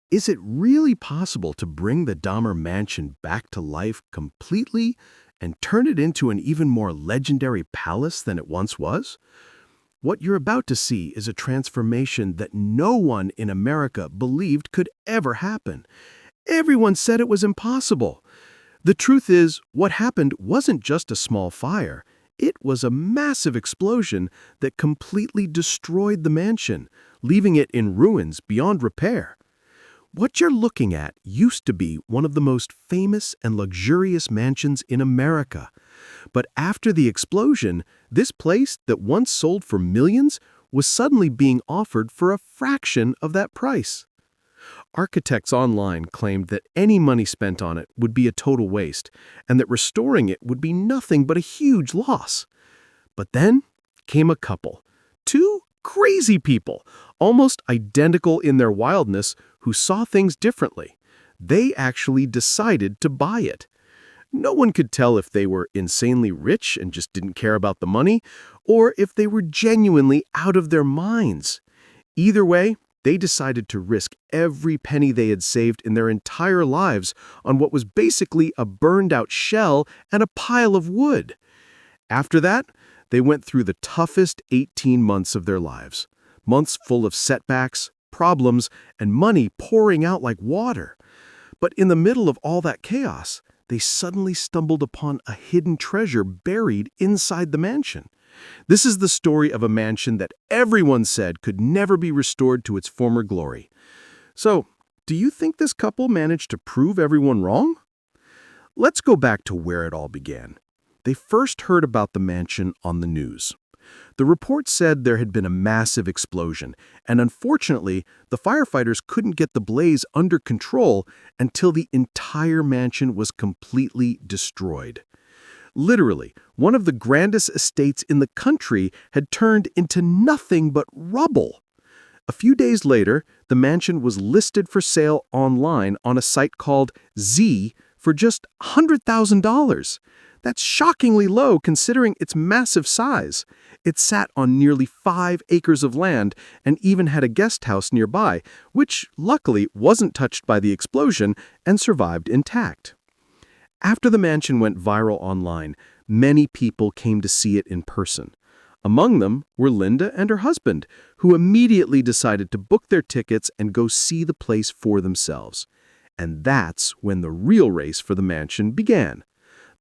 Is it really possible to bring the Dahmer mansion back to life completely and turn it into an even more legendary palace than it once was? What you're about to see is a transformation that no one in America believed could ever happen. Everyone said it was impossible. The truth is, what happened wasn't just a small fire. It was a massive explosion that completely destroyed the mansion, leaving it in ruins beyond repair. What you're looking at used to be one of the most famous and luxurious mansions in America. But after the explosion, this place that once sold for millions was suddenly being offered for a fraction of that price. Architects online claimed that any money spent on it would be a total waste, and that restoring it would be nothing but a huge loss. But then came a couple. Two crazy people, almost identical in their wildness, who saw things differently. They actually decided to buy it. No one could tell if they were insanely rich and just didn't care about the money, or if they were genuinely out of their minds. Either way, they decided to risk every penny they had saved in their entire lives on what was basically a burned-out shell and a pile of wood. After that, they went through the toughest 18 months of their lives. Months full of setbacks, problems, and money pouring out like water. But in the middle of all that chaos, they suddenly stumbled upon a hidden treasure buried inside the mansion. This is the story of a mansion that everyone said could never be restored to its former glory. So, do you think this couple managed to prove everyone wrong? Let's go back to where it all began. They first heard about the mansion on the news. The report said there had been a massive explosion, and unfortunately, the firefighters couldn't get the blaze under control until the entire mansion was completely destroyed. Literally, one of the grandest estates in the country had turned into nothing but rubble. A few days later, the mansion was listed for sale online on a site called Z for just $100,000. That's shockingly low considering its massive size. It sat on nearly 5 acres of land and even had a guest house nearby, which luckily wasn't touched by the explosion and survived intact. After the mansion went viral online, many people came to see it in person. Among them were Linda and her husband, who immediately decided to book their tickets and go see the place for themselves. And that's when the real race for the mansion began.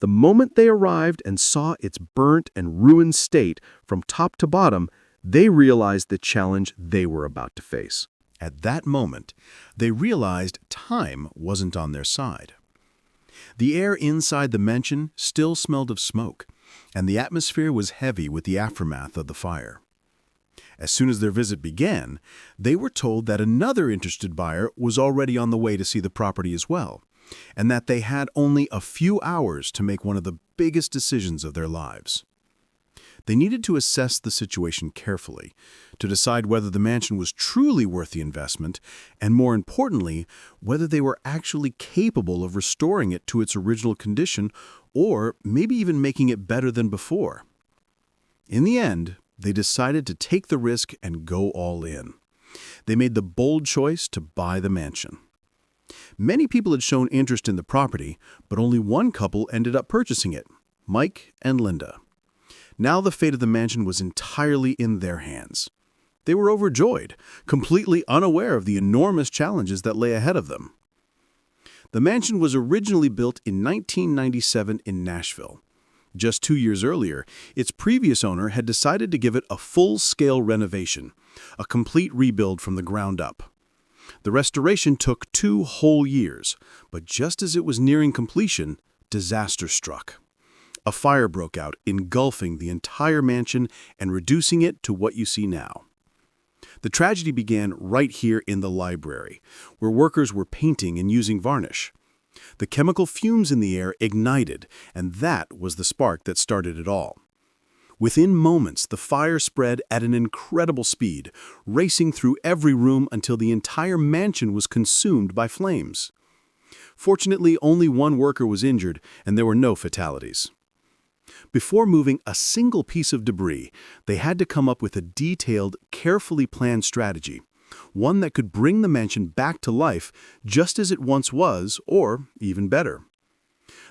The moment they arrived and saw its burnt and ruined state from top to bottom, they realized the challenge they were about to face. At that moment, they realized time wasn't on their side. The air inside the mansion still smelled of smoke, and the atmosphere was heavy with the aftermath of the fire. As soon as their visit began, they were told that another interested buyer was already on the way to see the property as well, and that they had only a few hours to make one of the biggest decisions of their lives. They needed to assess the situation carefully, to decide whether the mansion was truly worth the investment, and more importantly, whether they were actually capable of restoring it to its original condition, or maybe even making it better than before. In the end, they decided to take the risk and go all in. They made the bold choice to buy the mansion. Many people had shown interest in the property, but only one couple ended up purchasing it, Mike and Linda. Now the fate of the mansion was entirely in their hands. They were overjoyed, completely unaware of the enormous challenges that lay ahead of them. The mansion was originally built in 1997 in Nashville. Just 2 years earlier, its previous owner had decided to give it a full-scale renovation, a complete rebuild from the ground up. The restoration took 2 whole years, but just as it was nearing completion, disaster struck. A fire broke out, engulfing the entire mansion and reducing it to what you see now. The tragedy began right here in the library, where workers were painting and using varnish. The chemical fumes in the air ignited, and that was the spark that started it all. Within moments, the fire spread at an incredible speed, racing through every room until the entire mansion was consumed by flames. Fortunately, only one worker was injured, and there were no fatalities. Before moving a single piece of debris, they had to come up with a detailed, carefully planned strategy, one that could bring the mansion back to life just as it once was, or even better.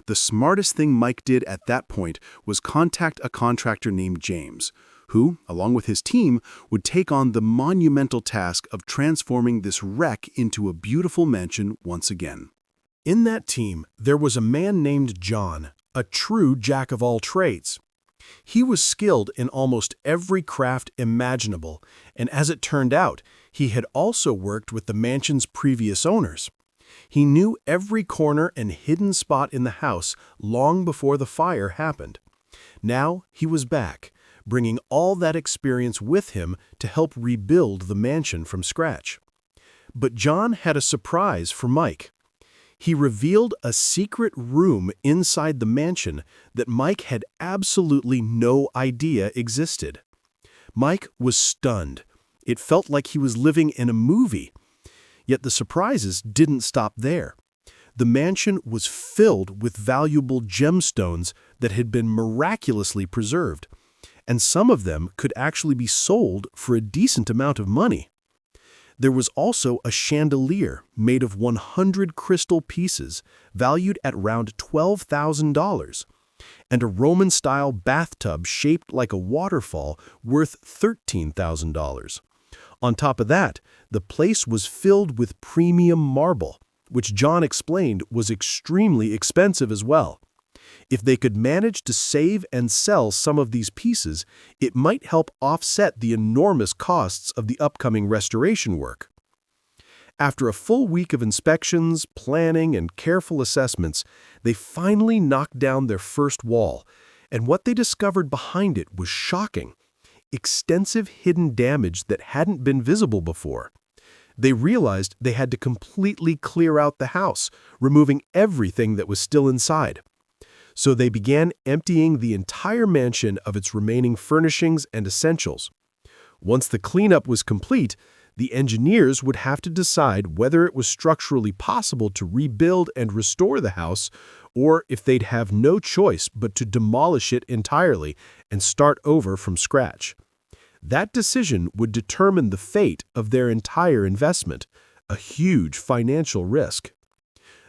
The smartest thing Mike did at that point was contact a contractor named James, who, along with his team, would take on the monumental task of transforming this wreck into a beautiful mansion once again. In that team, there was a man named John, a true jack of all trades. He was skilled in almost every craft imaginable, and as it turned out, he had also worked with the mansion's previous owners. He knew every corner and hidden spot in the house long before the fire happened. Now he was back, bringing all that experience with him to help rebuild the mansion from scratch. But John had a surprise for Mike. He revealed a secret room inside the mansion that Mike had absolutely no idea existed. Mike was stunned. It felt like he was living in a movie. Yet the surprises didn't stop there. The mansion was filled with valuable gemstones that had been miraculously preserved, and some of them could actually be sold for a decent amount of money. There was also a chandelier made of 100 crystal pieces, valued at around $12,000, and a Roman-style bathtub shaped like a waterfall worth $13,000. On top of that, the place was filled with premium marble, which John explained was extremely expensive as well. If they could manage to save and sell some of these pieces, it might help offset the enormous costs of the upcoming restoration work. After a full week of inspections, planning, and careful assessments, they finally knocked down their first wall, and what they discovered behind it was shocking: extensive hidden damage that hadn't been visible before. They realized they had to completely clear out the house, removing everything that was still inside. So they began emptying the entire mansion of its remaining furnishings and essentials. Once the cleanup was complete, the engineers would have to decide whether it was structurally possible to rebuild and restore the house, or if they'd have no choice but to demolish it entirely and start over from scratch. That decision would determine the fate of their entire investment, a huge financial risk.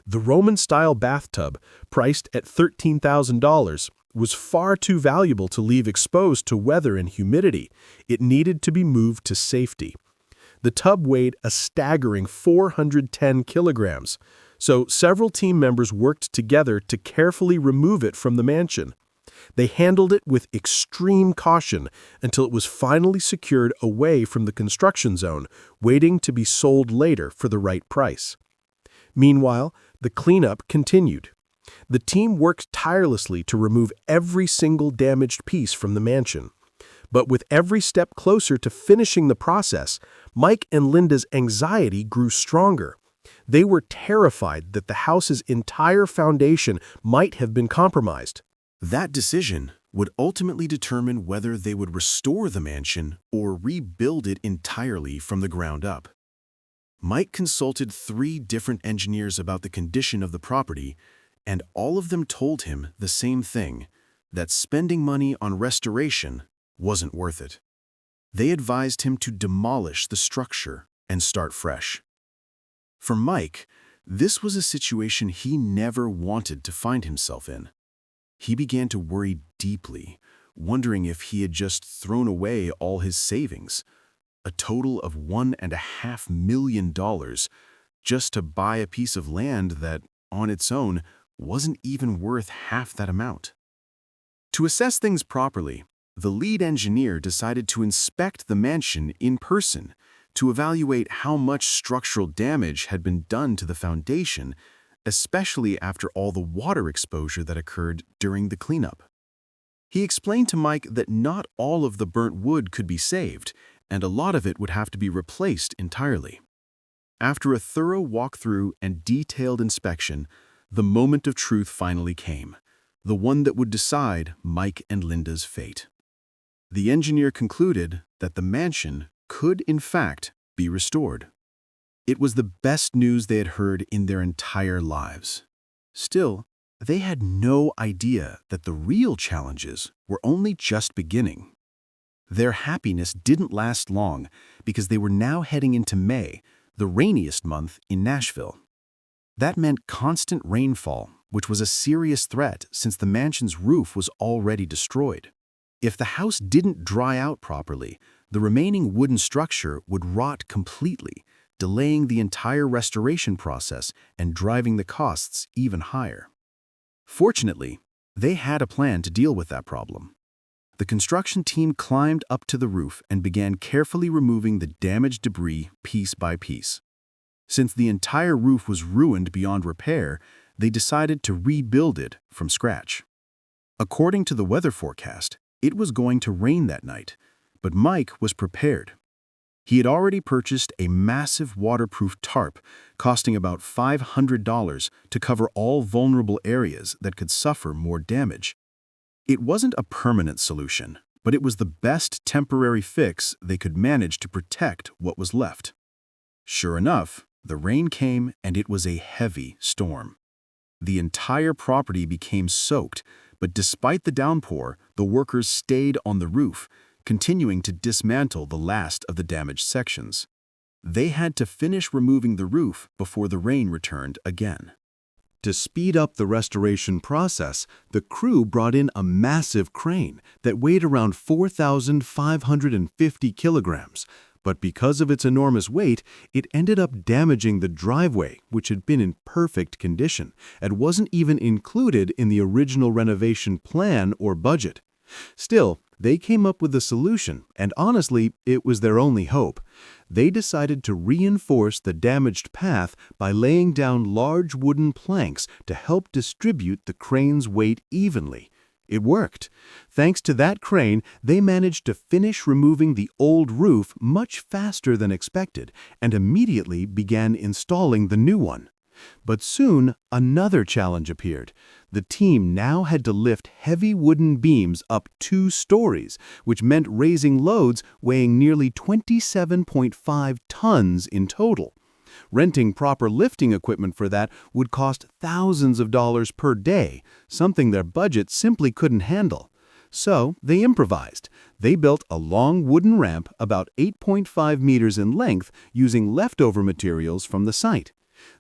The Roman-style bathtub, priced at $13,000, was far too valuable to leave exposed to weather and humidity. It needed to be moved to safety. The tub weighed a staggering 410 kilograms, so several team members worked together to carefully remove it from the mansion. They handled it with extreme caution until it was finally secured away from the construction zone, waiting to be sold later for the right price. Meanwhile, the cleanup continued. The team worked tirelessly to remove every single damaged piece from the mansion. But with every step closer to finishing the process, Mike and Linda's anxiety grew stronger. They were terrified that the house's entire foundation might have been compromised. That decision would ultimately determine whether they would restore the mansion or rebuild it entirely from the ground up. Mike consulted 3 different engineers about the condition of the property, and all of them told him the same thing, that spending money on restoration wasn't worth it. They advised him to demolish the structure and start fresh. For Mike, this was a situation he never wanted to find himself in. He began to worry deeply, wondering if he had just thrown away all his savings, a total of $1.5 million, just to buy a piece of land that, on its own, wasn't even worth half that amount. To assess things properly, the lead engineer decided to inspect the mansion in person to evaluate how much structural damage had been done to the foundation, especially after all the water exposure that occurred during the cleanup. He explained to Mike that not all of the burnt wood could be saved, and a lot of it would have to be replaced entirely. After a thorough walkthrough and detailed inspection, the moment of truth finally came, the one that would decide Mike and Linda's fate. The engineer concluded that the mansion could, in fact, be restored. It was the best news they had heard in their entire lives. Still, they had no idea that the real challenges were only just beginning. Their happiness didn't last long because they were now heading into May, the rainiest month in Nashville. That meant constant rainfall, which was a serious threat since the mansion's roof was already destroyed. If the house didn't dry out properly, the remaining wooden structure would rot completely, delaying the entire restoration process and driving the costs even higher. Fortunately, they had a plan to deal with that problem. The construction team climbed up to the roof and began carefully removing the damaged debris piece by piece. Since the entire roof was ruined beyond repair, they decided to rebuild it from scratch. According to the weather forecast, it was going to rain that night, but Mike was prepared. He had already purchased a massive waterproof tarp costing about $500 to cover all vulnerable areas that could suffer more damage. It wasn't a permanent solution, but it was the best temporary fix they could manage to protect what was left. Sure enough, the rain came and it was a heavy storm. The entire property became soaked, but despite the downpour, the workers stayed on the roof, continuing to dismantle the last of the damaged sections. They had to finish removing the roof before the rain returned again. To speed up the restoration process, the crew brought in a massive crane that weighed around 4,550 kilograms, but because of its enormous weight, it ended up damaging the driveway, which had been in perfect condition and wasn't even included in the original renovation plan or budget. Still, they came up with a solution, and honestly, it was their only hope. They decided to reinforce the damaged path by laying down large wooden planks to help distribute the crane's weight evenly. It worked. Thanks to that crane, they managed to finish removing the old roof much faster than expected and immediately began installing the new one. But soon, another challenge appeared. The team now had to lift heavy wooden beams up 2 stories, which meant raising loads weighing nearly 27.5 tons in total. Renting proper lifting equipment for that would cost thousands of dollars per day, something their budget simply couldn't handle. So they improvised. They built a long wooden ramp about 8.5 meters in length using leftover materials from the site.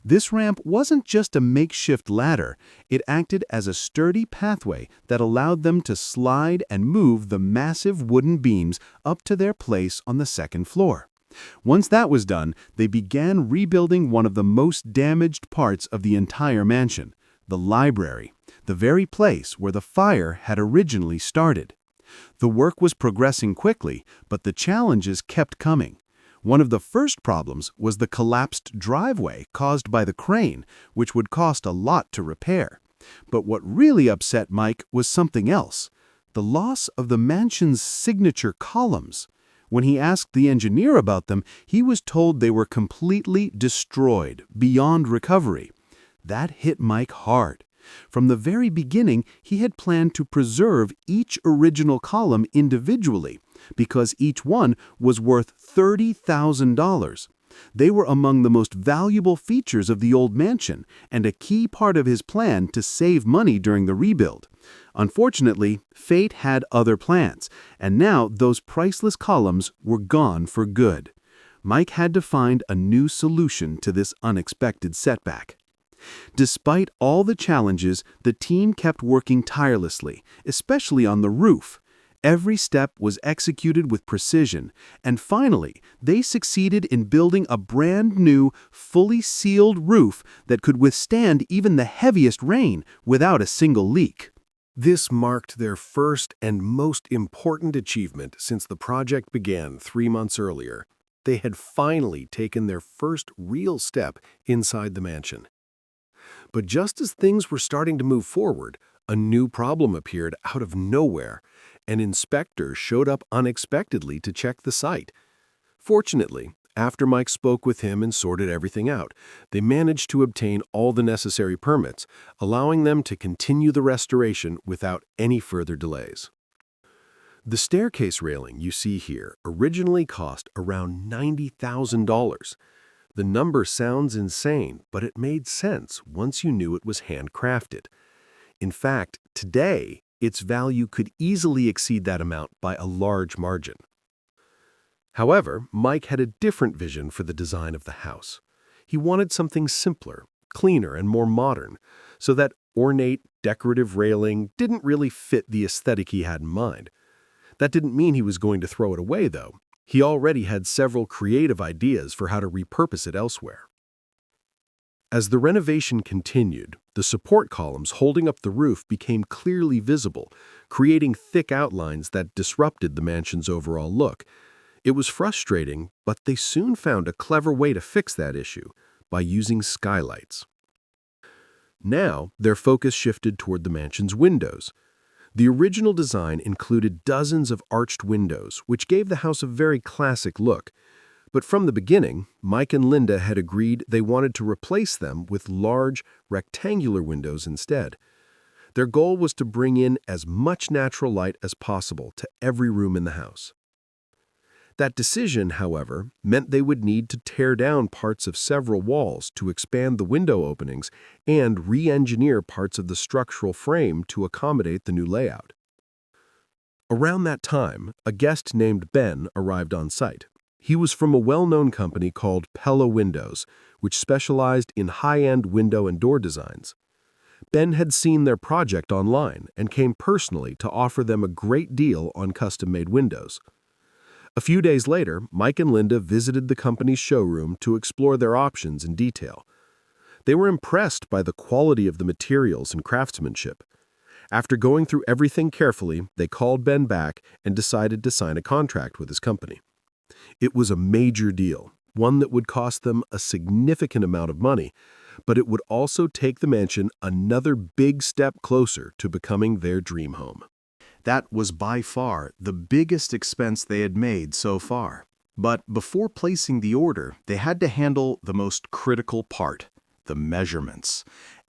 This ramp wasn't just a makeshift ladder, it acted as a sturdy pathway that allowed them to slide and move the massive wooden beams up to their place on the second floor. Once that was done, they began rebuilding one of the most damaged parts of the entire mansion, the library, the very place where the fire had originally started. The work was progressing quickly, but the challenges kept coming. One of the first problems was the collapsed driveway caused by the crane, which would cost a lot to repair. But what really upset Mike was something else: the loss of the mansion's signature columns. When he asked the engineer about them, he was told they were completely destroyed, beyond recovery. That hit Mike hard. From the very beginning, he had planned to preserve each original column individually, because each one was worth $30,000. They were among the most valuable features of the old mansion and a key part of his plan to save money during the rebuild. Unfortunately, fate had other plans, and now those priceless columns were gone for good. Mike had to find a new solution to this unexpected setback. Despite all the challenges, the team kept working tirelessly, especially on the roof. Every step was executed with precision, and finally, they succeeded in building a brand new, fully sealed roof that could withstand even the heaviest rain without a single leak. This marked their first and most important achievement since the project began 3 months earlier. They had finally taken their first real step inside the mansion. But just as things were starting to move forward, a new problem appeared out of nowhere. An inspector showed up unexpectedly to check the site. Fortunately, after Mike spoke with him and sorted everything out, they managed to obtain all the necessary permits, allowing them to continue the restoration without any further delays. The staircase railing you see here originally cost around $90,000. The number sounds insane, but it made sense once you knew it was handcrafted. In fact, today, its value could easily exceed that amount by a large margin. However, Mike had a different vision for the design of the house. He wanted something simpler, cleaner, and more modern, so that ornate, decorative railing didn't really fit the aesthetic he had in mind. That didn't mean he was going to throw it away, though. He already had several creative ideas for how to repurpose it elsewhere. As the renovation continued, the support columns holding up the roof became clearly visible, creating thick outlines that disrupted the mansion's overall look. It was frustrating, but they soon found a clever way to fix that issue by using skylights. Now, their focus shifted toward the mansion's windows. The original design included dozens of arched windows, which gave the house a very classic look. But from the beginning, Mike and Linda had agreed they wanted to replace them with large, rectangular windows instead. Their goal was to bring in as much natural light as possible to every room in the house. That decision, however, meant they would need to tear down parts of several walls to expand the window openings and re-engineer parts of the structural frame to accommodate the new layout. Around that time, a guest named Ben arrived on site. He was from a well-known company called Pella Windows, which specialized in high-end window and door designs. Ben had seen their project online and came personally to offer them a great deal on custom-made windows. A few days later, Mike and Linda visited the company's showroom to explore their options in detail. They were impressed by the quality of the materials and craftsmanship. After going through everything carefully, they called Ben back and decided to sign a contract with his company. It was a major deal, one that would cost them a significant amount of money, but it would also take the mansion another big step closer to becoming their dream home. That was by far the biggest expense they had made so far. But before placing the order, they had to handle the most critical part, the measurements.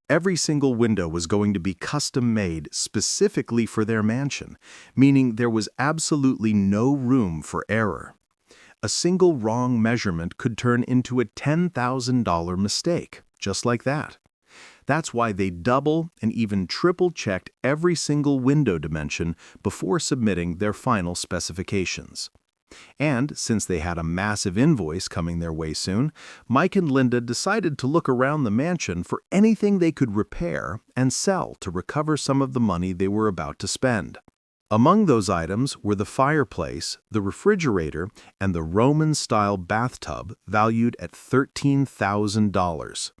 Every single window was going to be custom-made specifically for their mansion, meaning there was absolutely no room for error. A single wrong measurement could turn into a $10,000 mistake, just like that. That's why they double and even triple-checked every single window dimension before submitting their final specifications. And since they had a massive invoice coming their way soon, Mike and Linda decided to look around the mansion for anything they could repair and sell to recover some of the money they were about to spend. Among those items were the fireplace, the refrigerator, and the Roman-style bathtub valued at $13,000.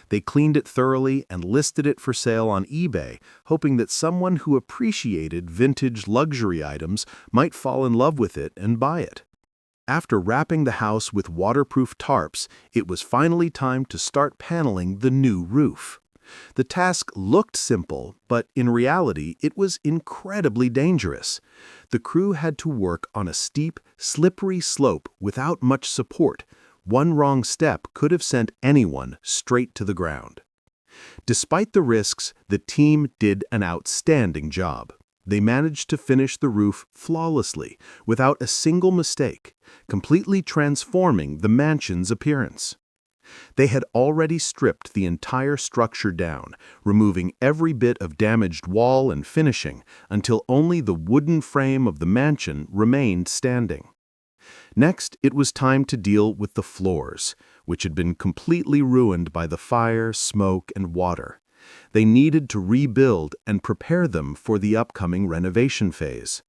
They cleaned it thoroughly and listed it for sale on eBay, hoping that someone who appreciated vintage luxury items might fall in love with it and buy it. After wrapping the house with waterproof tarps, it was finally time to start paneling the new roof. The task looked simple, but in reality, it was incredibly dangerous. The crew had to work on a steep, slippery slope without much support. One wrong step could have sent anyone straight to the ground. Despite the risks, the team did an outstanding job. They managed to finish the roof flawlessly, without a single mistake, completely transforming the mansion's appearance. They had already stripped the entire structure down, removing every bit of damaged wall and finishing until only the wooden frame of the mansion remained standing. Next, it was time to deal with the floors, which had been completely ruined by the fire, smoke, and water. They needed to rebuild and prepare them for the upcoming renovation phase.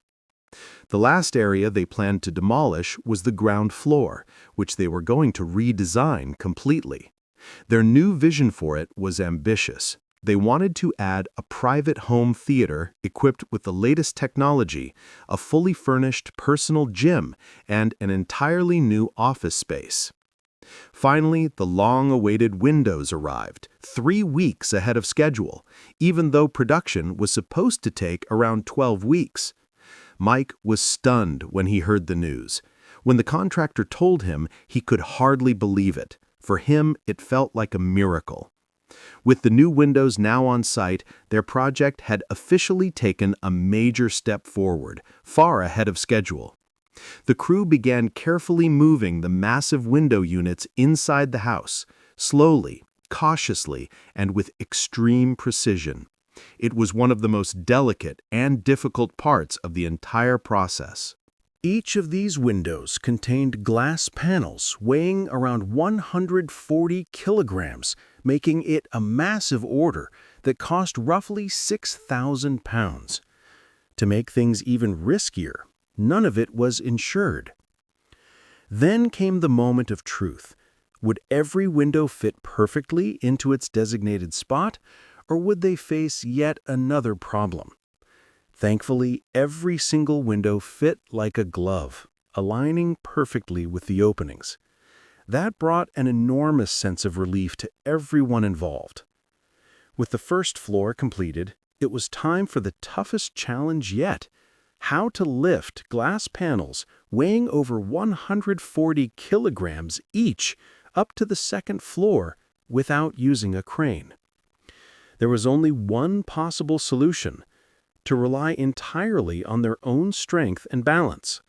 The last area they planned to demolish was the ground floor, which they were going to redesign completely. Their new vision for it was ambitious. They wanted to add a private home theater equipped with the latest technology, a fully furnished personal gym, and an entirely new office space. Finally, the long-awaited windows arrived, 3 weeks ahead of schedule, even though production was supposed to take around 12 weeks. Mike was stunned when he heard the news. When the contractor told him, he could hardly believe it. For him, it felt like a miracle. With the new windows now on site, their project had officially taken a major step forward, far ahead of schedule. The crew began carefully moving the massive window units inside the house, slowly, cautiously, and with extreme precision. It was one of the most delicate and difficult parts of the entire process. Each of these windows contained glass panels weighing around 140 kilograms, making it a massive order that cost roughly £6,000. To make things even riskier, none of it was insured. Then came the moment of truth. Would every window fit perfectly into its designated spot, or would they face yet another problem? Thankfully, every single window fit like a glove, aligning perfectly with the openings. That brought an enormous sense of relief to everyone involved. With the first floor completed, it was time for the toughest challenge yet: how to lift glass panels weighing over 140 kilograms each up to the second floor without using a crane. There was only one possible solution: to rely entirely on their own strength and balance.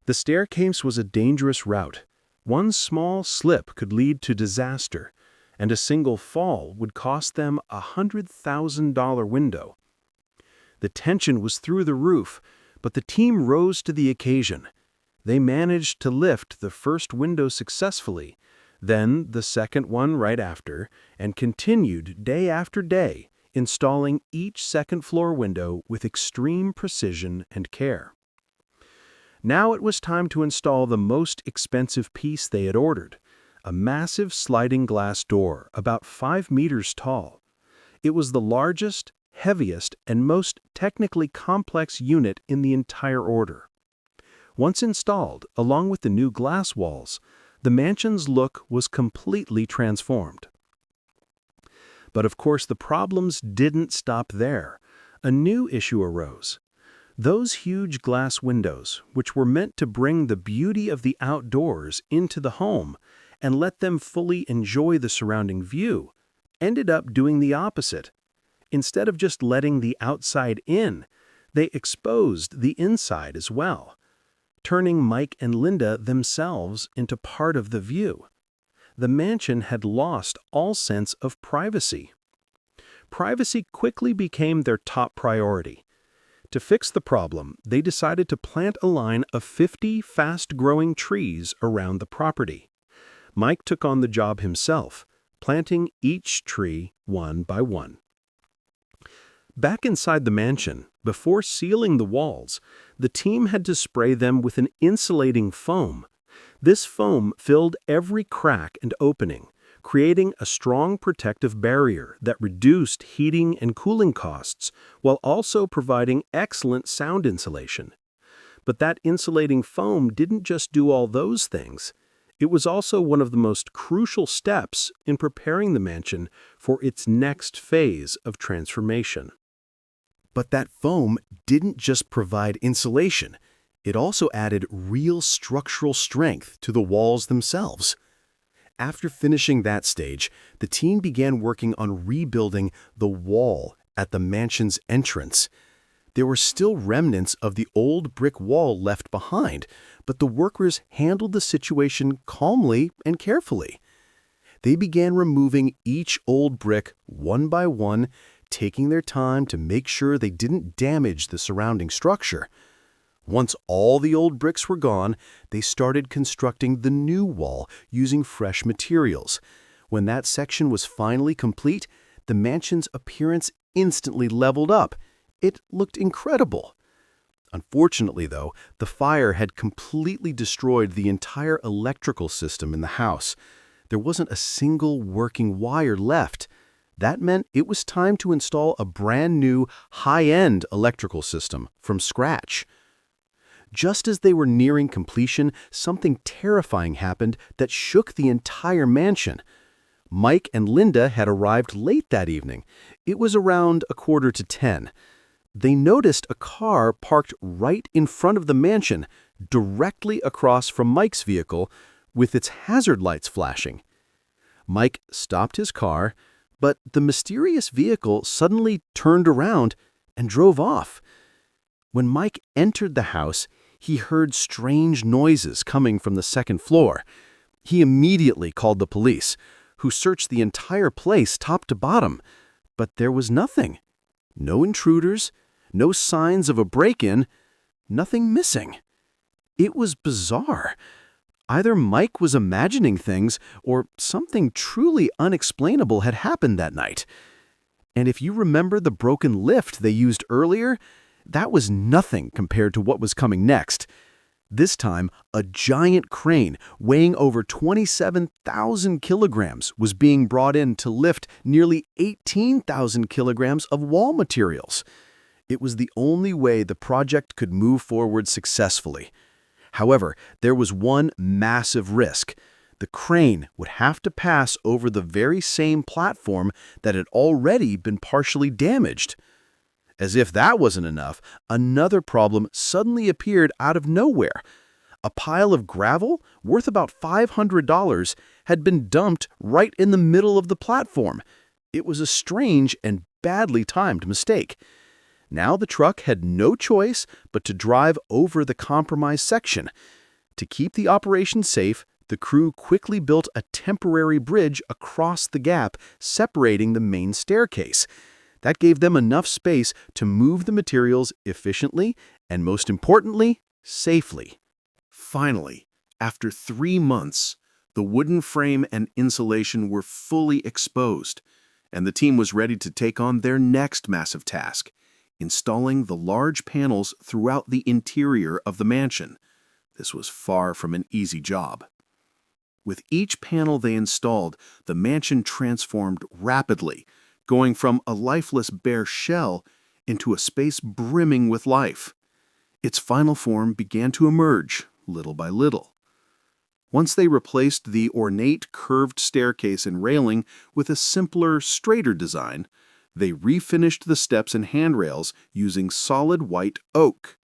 The staircase was a dangerous route. One small slip could lead to disaster, and a single fall would cost them a $100,000 window. The tension was through the roof, but the team rose to the occasion. They managed to lift the first window successfully, then the second one right after, and continued day after day, installing each second-floor window with extreme precision and care. Now it was time to install the most expensive piece they had ordered: a massive sliding glass door about 5 meters tall. It was the largest, heaviest, and most technically complex unit in the entire order. Once installed, along with the new glass walls, the mansion's look was completely transformed. But of course, the problems didn't stop there. A new issue arose. Those huge glass windows, which were meant to bring the beauty of the outdoors into the home and let them fully enjoy the surrounding view, ended up doing the opposite. Instead of just letting the outside in, they exposed the inside as well, turning Mike and Linda themselves into part of the view. The mansion had lost all sense of privacy. Privacy quickly became their top priority. To fix the problem, they decided to plant a line of 50 fast-growing trees around the property. Mike took on the job himself, planting each tree one by one. Back inside the mansion, before sealing the walls, the team had to spray them with an insulating foam. This foam filled every crack and opening, creating a strong protective barrier that reduced heating and cooling costs while also providing excellent sound insulation. But that insulating foam didn't just do all those things. It was also one of the most crucial steps in preparing the mansion for its next phase of transformation. But that foam didn't just provide insulation. It also added real structural strength to the walls themselves. After finishing that stage, the team began working on rebuilding the wall at the mansion's entrance. There were still remnants of the old brick wall left behind, but the workers handled the situation calmly and carefully. They began removing each old brick one by one, taking their time to make sure they didn't damage the surrounding structure. Once all the old bricks were gone, they started constructing the new wall using fresh materials. When that section was finally complete, the mansion's appearance instantly leveled up. It looked incredible. Unfortunately, though, the fire had completely destroyed the entire electrical system in the house. There wasn't a single working wire left. That meant it was time to install a brand new, high-end electrical system from scratch. Just as they were nearing completion, something terrifying happened that shook the entire mansion. Mike and Linda had arrived late that evening. It was around 9:45. They noticed a car parked right in front of the mansion, directly across from Mike's vehicle, with its hazard lights flashing. Mike stopped his car, but the mysterious vehicle suddenly turned around and drove off. When Mike entered the house, he heard strange noises coming from the second floor. He immediately called the police, who searched the entire place top to bottom, but there was nothing. No intruders, no signs of a break-in, nothing missing. It was bizarre. Either Mike was imagining things, or something truly unexplainable had happened that night. And if you remember the broken lift they used earlier, that was nothing compared to what was coming next. This time, a giant crane weighing over 27,000 kilograms was being brought in to lift nearly 18,000 kilograms of wall materials. It was the only way the project could move forward successfully. However, there was one massive risk. The crane would have to pass over the very same platform that had already been partially damaged. As if that wasn't enough, another problem suddenly appeared out of nowhere. A pile of gravel, worth about $500, had been dumped right in the middle of the platform. It was a strange and badly timed mistake. Now the truck had no choice but to drive over the compromised section. To keep the operation safe, the crew quickly built a temporary bridge across the gap separating the main staircase. That gave them enough space to move the materials efficiently and, most importantly, safely. Finally, after 3 months, the wooden frame and insulation were fully exposed, and the team was ready to take on their next massive task: installing the large panels throughout the interior of the mansion. This was far from an easy job. With each panel they installed, the mansion transformed rapidly, going from a lifeless bare shell into a space brimming with life. Its final form began to emerge, little by little. Once they replaced the ornate curved staircase and railing with a simpler, straighter design, they refinished the steps and handrails using solid white oak.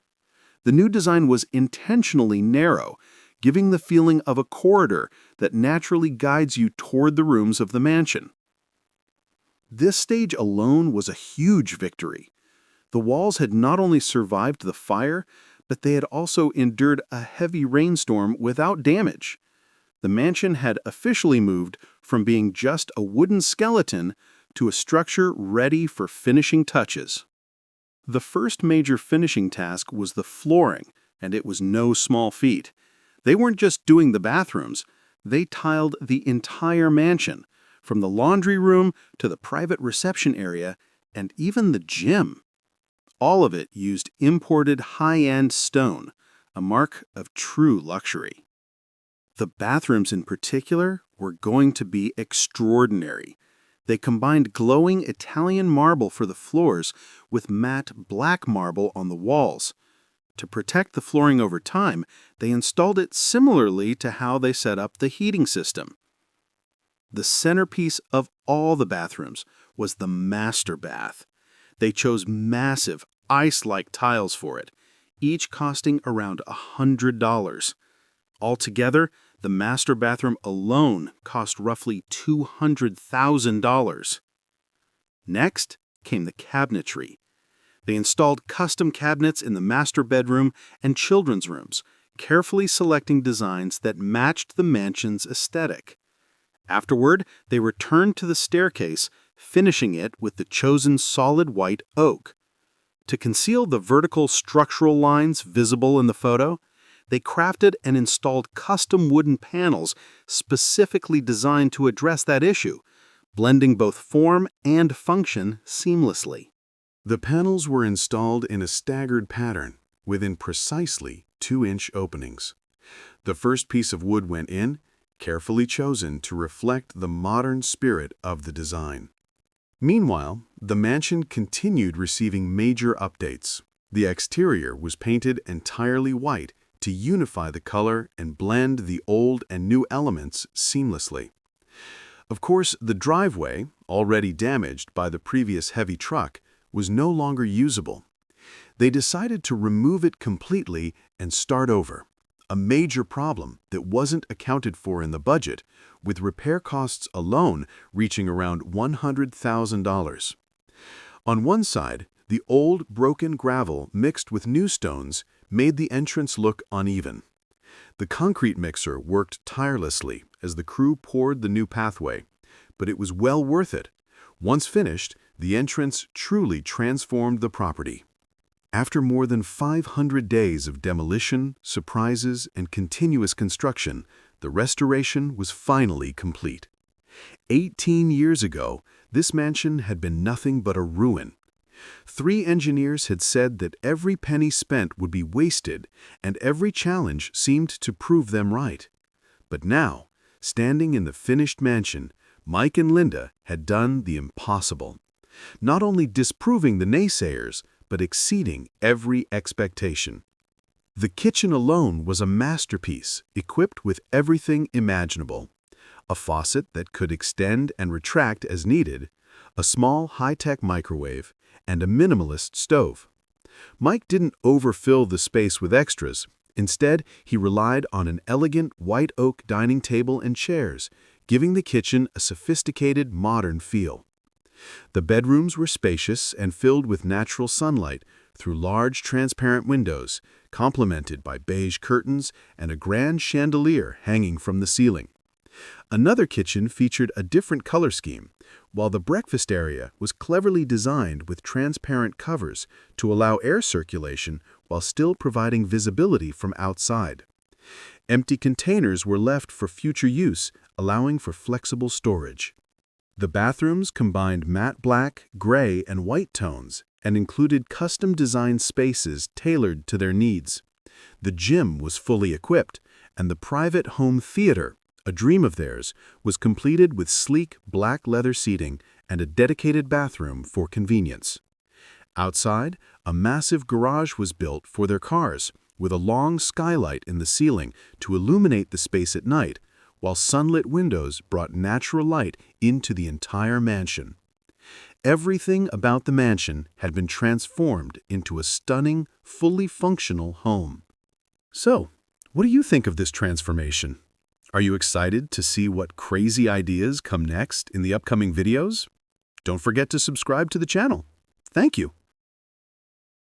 The new design was intentionally narrow, giving the feeling of a corridor that naturally guides you toward the rooms of the mansion. This stage alone was a huge victory. The walls had not only survived the fire, but they had also endured a heavy rainstorm without damage. The mansion had officially moved from being just a wooden skeleton to a structure ready for finishing touches. The first major finishing task was the flooring, and it was no small feat. They weren't just doing the bathrooms, they tiled the entire mansion, from the laundry room to the private reception area and even the gym. All of it used imported high-end stone, a mark of true luxury. The bathrooms in particular were going to be extraordinary. They combined glowing Italian marble for the floors with matte black marble on the walls. To protect the flooring over time, they installed it similarly to how they set up the heating system. The centerpiece of all the bathrooms was the master bath. They chose massive, ice-like tiles for it, each costing around $100. Altogether, the master bathroom alone cost roughly $200,000. Next came the cabinetry. They installed custom cabinets in the master bedroom and children's rooms, carefully selecting designs that matched the mansion's aesthetic. Afterward, they returned to the staircase, finishing it with the chosen solid white oak. To conceal the vertical structural lines visible in the photo, they crafted and installed custom wooden panels specifically designed to address that issue, blending both form and function seamlessly. The panels were installed in a staggered pattern within precisely 2-inch openings. The first piece of wood went in, carefully chosen to reflect the modern spirit of the design. Meanwhile, the mansion continued receiving major updates. The exterior was painted entirely white to unify the color and blend the old and new elements seamlessly. Of course, the driveway, already damaged by the previous heavy truck, was no longer usable. They decided to remove it completely and start over, a major problem that wasn't accounted for in the budget, with repair costs alone reaching around $100,000. On one side, the old broken gravel mixed with new stones made the entrance look uneven. The concrete mixer worked tirelessly as the crew poured the new pathway, but it was well worth it. Once finished, the entrance truly transformed the property. After more than 500 days of demolition, surprises, and continuous construction, the restoration was finally complete. 18 years ago, this mansion had been nothing but a ruin. 3 engineers had said that every penny spent would be wasted, and every challenge seemed to prove them right. But now, standing in the finished mansion, Mike and Linda had done the impossible, not only disproving the naysayers, but exceeding every expectation. The kitchen alone was a masterpiece, equipped with everything imaginable. A faucet that could extend and retract as needed, a small high-tech microwave, and a minimalist stove. Mike didn't overfill the space with extras. Instead, he relied on an elegant white oak dining table and chairs, giving the kitchen a sophisticated, modern feel. The bedrooms were spacious and filled with natural sunlight through large transparent windows, complemented by beige curtains and a grand chandelier hanging from the ceiling. Another kitchen featured a different color scheme, while the breakfast area was cleverly designed with transparent covers to allow air circulation while still providing visibility from outside. Empty containers were left for future use, allowing for flexible storage. The bathrooms combined matte black, gray, and white tones and included custom-designed spaces tailored to their needs. The gym was fully equipped, and the private home theater, a dream of theirs, was completed with sleek black leather seating and a dedicated bathroom for convenience. Outside, a massive garage was built for their cars, with a long skylight in the ceiling to illuminate the space at night, while sunlit windows brought natural light into the entire mansion. Everything about the mansion had been transformed into a stunning, fully functional home. So, what do you think of this transformation? Are you excited to see what crazy ideas come next in the upcoming videos? Don't forget to subscribe to the channel. Thank you.